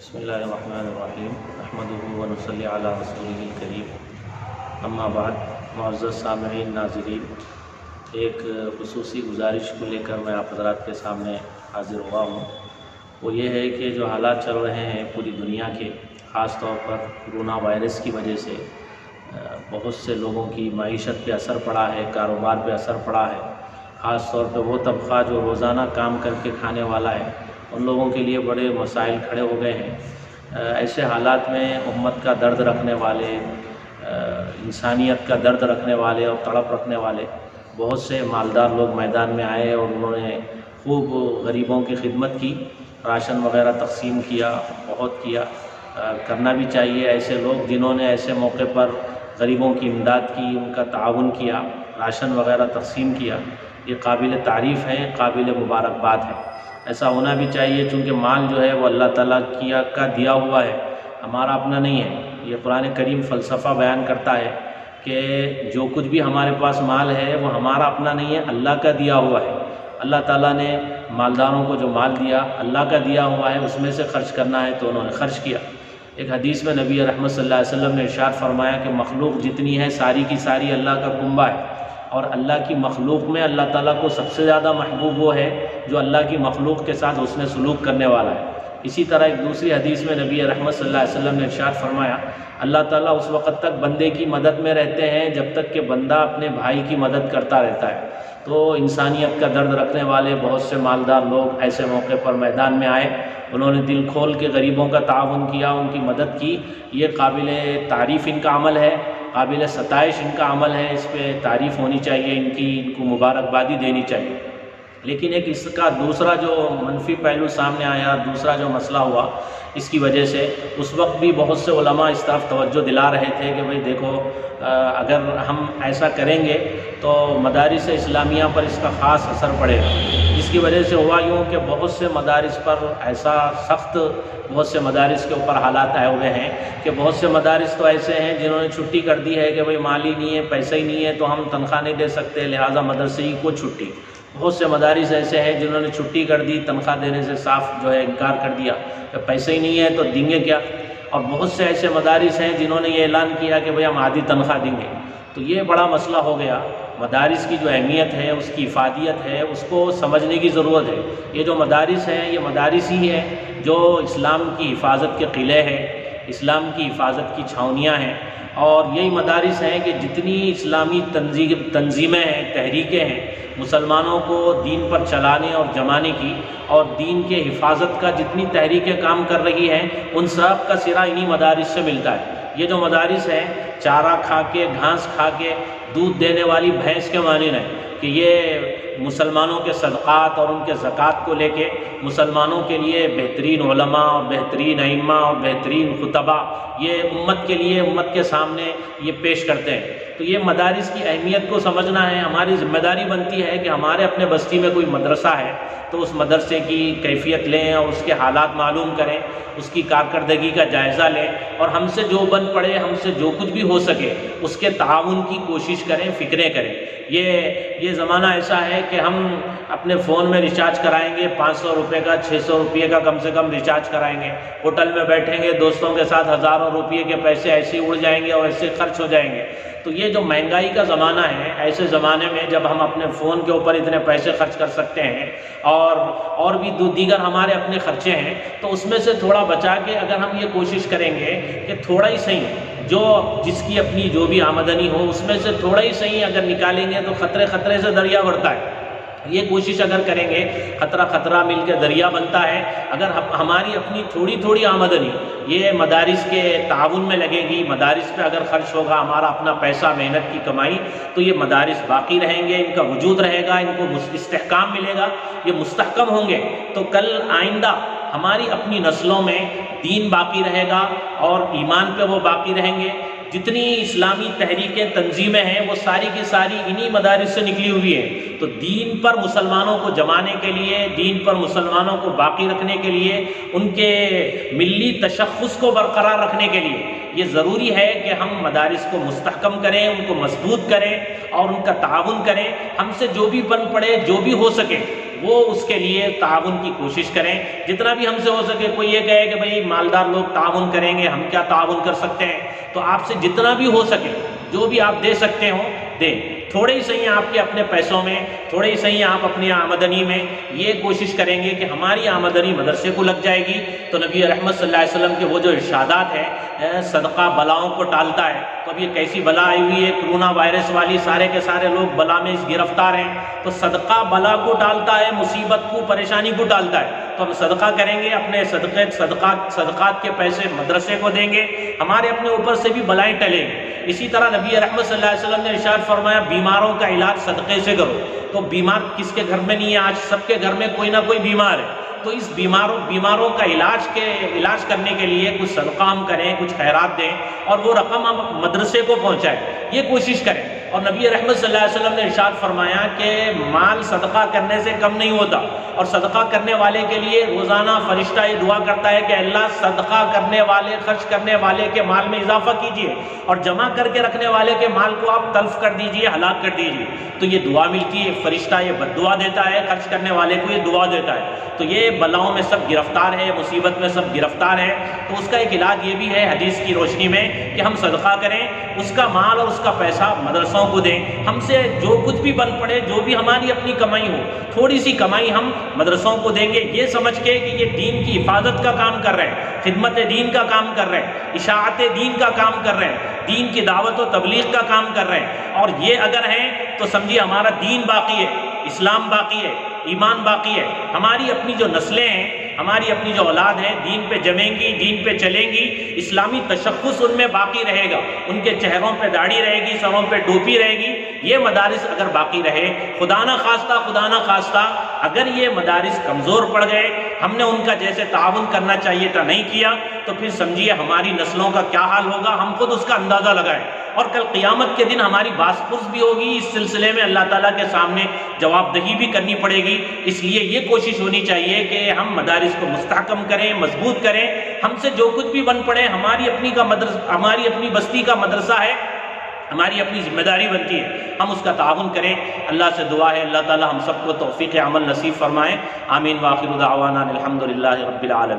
بسم اللہ الرحمن الرحیم نحمدہ ونصلی علی رسولہ الکریم اما بعد۔ معزز سامعین ناظرین، ایک خصوصی گزارش کو لے کر میں آپ حضرات کے سامنے حاضر ہوا ہوں۔ وہ یہ ہے کہ جو حالات چل رہے ہیں پوری دنیا کے، خاص طور پر کورونا وائرس کی وجہ سے بہت سے لوگوں کی معیشت پہ اثر پڑا ہے، کاروبار پہ اثر پڑا ہے۔ خاص طور پہ وہ طبقہ جو روزانہ کام کر کے کھانے والا ہے، ان لوگوں کے لیے بڑے مسائل کھڑے ہو گئے ہیں۔ ایسے حالات میں امت کا درد رکھنے والے، انسانیت کا درد رکھنے والے اور تڑپ رکھنے والے بہت سے مالدار لوگ میدان میں آئے اور انہوں نے خوب غریبوں کی خدمت کی، راشن وغیرہ تقسیم کیا، بہت کیا۔ کرنا بھی چاہیے۔ ایسے لوگ جنہوں نے ایسے موقع پر غریبوں کی امداد کی، ان کا تعاون کیا، راشن وغیرہ تقسیم کیا، یہ قابل تعریف ہے، قابل مبارکباد ہے۔ ایسا ہونا بھی چاہیے، چونکہ مال جو ہے وہ اللہ تعالیٰ کا دیا ہوا ہے، ہمارا اپنا نہیں ہے۔ یہ قرآن کریم فلسفہ بیان کرتا ہے کہ جو کچھ بھی ہمارے پاس مال ہے وہ ہمارا اپنا نہیں ہے، اللہ کا دیا ہوا ہے۔ اللہ تعالیٰ نے مالداروں کو جو مال دیا، اللہ کا دیا ہوا ہے، اس میں سے خرچ کرنا ہے تو انہوں نے خرچ کیا۔ ایک حدیث میں نبی رحمت صلی اللہ علیہ وسلم نے ارشاد فرمایا کہ مخلوق جتنی ہے ساری کی ساری اللہ کا کنبہ ہے، اور اللہ کی مخلوق میں اللہ تعالیٰ کو سب سے زیادہ محبوب وہ ہے جو اللہ کی مخلوق کے ساتھ حسن سلوک کرنے والا ہے۔ اسی طرح ایک دوسری حدیث میں نبی رحمت صلی اللہ علیہ وسلم نے ارشاد فرمایا، اللہ تعالیٰ اس وقت تک بندے کی مدد میں رہتے ہیں جب تک کہ بندہ اپنے بھائی کی مدد کرتا رہتا ہے۔ تو انسانیت کا درد رکھنے والے بہت سے مالدار لوگ ایسے موقع پر میدان میں آئے، انہوں نے دل کھول کے غریبوں کا تعاون کیا، ان کی مدد کی۔ یہ قابل تعریف ان کا عمل ہے، قابل ستائش ان کا عمل ہے، اس پہ تعریف ہونی چاہیے، ان کو مبارکبادی دینی چاہیے۔ لیکن ایک اس کا دوسرا جو منفی پہلو سامنے آیا، دوسرا جو مسئلہ ہوا، اس کی وجہ سے اس وقت بھی بہت سے علماء اس طرف توجہ دلا رہے تھے کہ بھئی دیکھو، اگر ہم ایسا کریں گے تو مدارس اسلامیہ پر اس کا خاص اثر پڑے گا۔ اس کی وجہ سے ہوا یوں کہ بہت سے مدارس پر ایسا سخت، بہت سے مدارس کے اوپر حالات آئے ہوئے ہیں کہ بہت سے مدارس تو ایسے ہیں جنہوں نے چھٹی کر دی ہے کہ بھئی مال ہی نہیں ہے، پیسہ ہی نہیں ہے تو ہم تنخواہ نہیں دے سکتے، لہٰذا مدرسے ہی کو چھٹی۔ بہت سے مدارس ایسے ہیں جنہوں نے چھٹی کر دی، تنخواہ دینے سے صاف جو ہے انکار کر دیا کہ پیسے ہی نہیں ہے تو دیں گے کیا۔ اور بہت سے ایسے مدارس ہیں جنہوں نے یہ اعلان کیا کہ بھئی ہم آدھی تنخواہ دیں گے۔ تو یہ بڑا مسئلہ ہو گیا۔ مدارس کی جو اہمیت ہے، اس کی افادیت ہے، اس کو سمجھنے کی ضرورت ہے۔ یہ جو مدارس ہیں، یہ مدارس ہی ہیں جو اسلام کی حفاظت کے قلعے ہیں، اسلام کی حفاظت کی چھاؤنیاں ہیں، اور یہی مدارس ہیں کہ جتنی اسلامی تنظیمیں ہیں، تحریکیں ہیں، مسلمانوں کو دین پر چلانے اور جمانے کی اور دین کے حفاظت کا جتنی تحریکیں کام کر رہی ہیں، ان سب کا سرا انہی مدارس سے ملتا ہے۔ یہ جو مدارس ہیں، چارہ کھا کے، گھاس کھا کے دودھ دینے والی بھینس کے مانند ہیں کہ یہ مسلمانوں کے صدقات اور ان کے زکوٰۃ کو لے کے مسلمانوں کے لیے بہترین علماء اور بہترین ائمہ اور بہترین خطبہ یہ امت کے لیے، امت کے سامنے یہ پیش کرتے ہیں۔ تو یہ مدارس کی اہمیت کو سمجھنا ہے، ہماری ذمہ داری بنتی ہے کہ ہمارے اپنے بستی میں کوئی مدرسہ ہے تو اس مدرسے کی کیفیت لیں اور اس کے حالات معلوم کریں، اس کی کارکردگی کا جائزہ لیں، اور ہم سے جو بن پڑے، ہم سے جو کچھ بھی ہو سکے اس کے تعاون کی کوشش کریں، فکریں کریں۔ یہ زمانہ ایسا ہے کہ ہم اپنے فون میں ریچارج کرائیں گے، 500 روپے کا، 600 روپے کا کم سے کم ریچارج کرائیں گے، ہوٹل میں بیٹھیں گے، دوستوں کے ساتھ ہزاروں روپے کے پیسے ایسے اڑ جائیں گے اور ایسے خرچ ہو جائیں گے۔ تو یہ جو مہنگائی کا زمانہ ہے، ایسے زمانے میں جب ہم اپنے فون کے اوپر اتنے پیسے خرچ کر سکتے ہیں اور بھی دیگر ہمارے اپنے خرچے ہیں، تو اس میں سے تھوڑا بچا کے اگر ہم یہ کوشش کریں گے کہ تھوڑا ہی صحیح، جس کی اپنی جو بھی آمدنی ہو اس میں سے تھوڑا ہی صحیح اگر نکالیں گے تو خطرے سے دریا بڑھتا ہے۔ یہ کوشش اگر کریں گے، خطرہ مل کے دریا بنتا ہے۔ اگر ہماری اپنی تھوڑی آمدنی یہ مدارس کے تعاون میں لگے گی، مدارس پہ اگر خرچ ہوگا ہمارا اپنا پیسہ، محنت کی کمائی، تو یہ مدارس باقی رہیں گے، ان کا وجود رہے گا، ان کو استحکام ملے گا، یہ مستحکم ہوں گے، تو کل آئندہ ہماری اپنی نسلوں میں دین باقی رہے گا اور ایمان پہ وہ باقی رہیں گے۔ جتنی اسلامی تحریکیں، تنظیمیں ہیں، وہ ساری کی ساری انہی مدارس سے نکلی ہوئی ہیں۔ تو دین پر مسلمانوں کو جمانے کے لیے، دین پر مسلمانوں کو باقی رکھنے کے لیے، ان کے ملی تشخص کو برقرار رکھنے کے لیے یہ ضروری ہے کہ ہم مدارس کو مستحکم کریں، ان کو مضبوط کریں اور ان کا تعاون کریں۔ ہم سے جو بھی بن پڑے، جو بھی ہو سکے وہ اس کے لیے تعاون کی کوشش کریں. جتنا بھی ہم سے ہو سکے. کوئی یہ کہے کہ بھئی مالدار لوگ تعاون کریں گے، ہم کیا تعاون کر سکتے ہیں؟ تو آپ سے جتنا بھی ہو سکے، جو بھی آپ دے سکتے ہوں دیں. تھوڑے ہی صحیح آپ کے اپنے پیسوں میں، تھوڑے ہی صحیح آپ اپنی آمدنی میں یہ کوشش کریں گے کہ ہماری آمدنی مدرسے کو لگ جائے گی. تو نبی رحمت صلی اللہ علیہ وسلم کے وہ جو ارشادات ہیں، صدقہ بلاؤں کو ٹالتا ہے. تو اب یہ کیسی بلا آئی ہوئی ہے کرونا وائرس والی، سارے کے سارے لوگ بلا میں گرفتار ہیں. تو صدقہ بلا کو ٹالتا ہے، مصیبت کو، پریشانی کو ٹالتا ہے. تو ہم صدقہ کریں گے، اپنے صدقات کے پیسے مدرسے کو دیں گے، ہمارے اپنے اوپر سے بھی بلائیں ٹلیں گی. اسی طرح نبی رحمت صلی اللہ علیہ وسلم نے ارشاد فرمایا بیماروں کا علاج صدقے سے کرو. تو بیمار کس کے گھر میں نہیں ہے؟ آج سب کے گھر میں کوئی نہ کوئی بیمار ہے. تو اس بیماروں کا علاج کرنے کے لیے کچھ صدقہ ہم کریں، کچھ خیرات دیں، اور وہ رقم ہم مدرسے کو پہنچائیں، یہ کوشش کریں. اور نبی رحمت صلی اللہ علیہ وسلم نے ارشاد فرمایا کہ مال صدقہ کرنے سے کم نہیں ہوتا، اور صدقہ کرنے والے کے لیے روزانہ فرشتہ یہ دعا کرتا ہے کہ اللہ صدقہ کرنے والے، خرچ کرنے والے کے مال میں اضافہ کیجئے، اور جمع کر کے رکھنے والے کے مال کو آپ تلف کر دیجئے، ہلاک کر دیجئے. تو یہ دعا ملتی ہے. فرشتہ یہ بد دعا دیتا ہے، خرچ کرنے والے کو یہ دعا دیتا ہے. تو یہ بلاؤں میں سب گرفتار ہے، مصیبت میں سب گرفتار ہے. تو اس کا ایک علاج یہ بھی ہے حدیث کی روشنی میں کہ ہم صدقہ کریں، اس کا مال اور اس کا پیسہ مدرسوں کو دیں. ہم سے جو کچھ بھی بن پڑے، جو بھی ہماری اپنی کمائی ہو، تھوڑی سی کمائی ہم مدرسوں کو دیں گے، یہ سمجھ کے کہ یہ دین کی حفاظت کا کام کر رہے ہیں، خدمت دین کا کام کر رہے ہیں، اشاعت دین کا کام کر رہے ہیں، دین کی دعوت و تبلیغ کا کام کر رہے ہیں. اور یہ اگر ہیں تو سمجھیے ہمارا دین باقی ہے، اسلام باقی ہے، ایمان باقی ہے. ہماری اپنی جو نسلیں ہیں، ہماری اپنی جو اولاد ہیں، دین پہ جمیں گی، دین پہ چلیں گی، اسلامی تشخص ان میں باقی رہے گا، ان کے چہروں پہ داڑھی رہے گی، سروں پہ ٹوپی رہے گی. یہ مدارس اگر باقی رہے، خدا نہ خواستہ اگر یہ مدارس کمزور پڑ گئے، ہم نے ان کا جیسے تعاون کرنا چاہیے تھا نہیں کیا، تو پھر سمجھیے ہماری نسلوں کا کیا حال ہوگا. ہم خود اس کا اندازہ لگائیں. اور کل قیامت کے دن ہماری باس پرس بھی ہوگی، اس سلسلے میں اللہ تعالیٰ کے سامنے جواب دہی بھی کرنی پڑے گی. اس لیے یہ کوشش ہونی چاہیے کہ ہم مدارس کو مستحکم کریں، مضبوط کریں. ہم سے جو کچھ بھی بن پڑے، ہماری اپنی بستی کا مدرسہ ہے، ہماری اپنی ذمہ داری بنتی ہے، ہم اس کا تعاون کریں. اللہ سے دعا ہے اللہ تعالیٰ ہم سب کو توفیق عمل نصیب فرمائے. آمین. وآخر دعوانا الحمدللہ رب العالمین.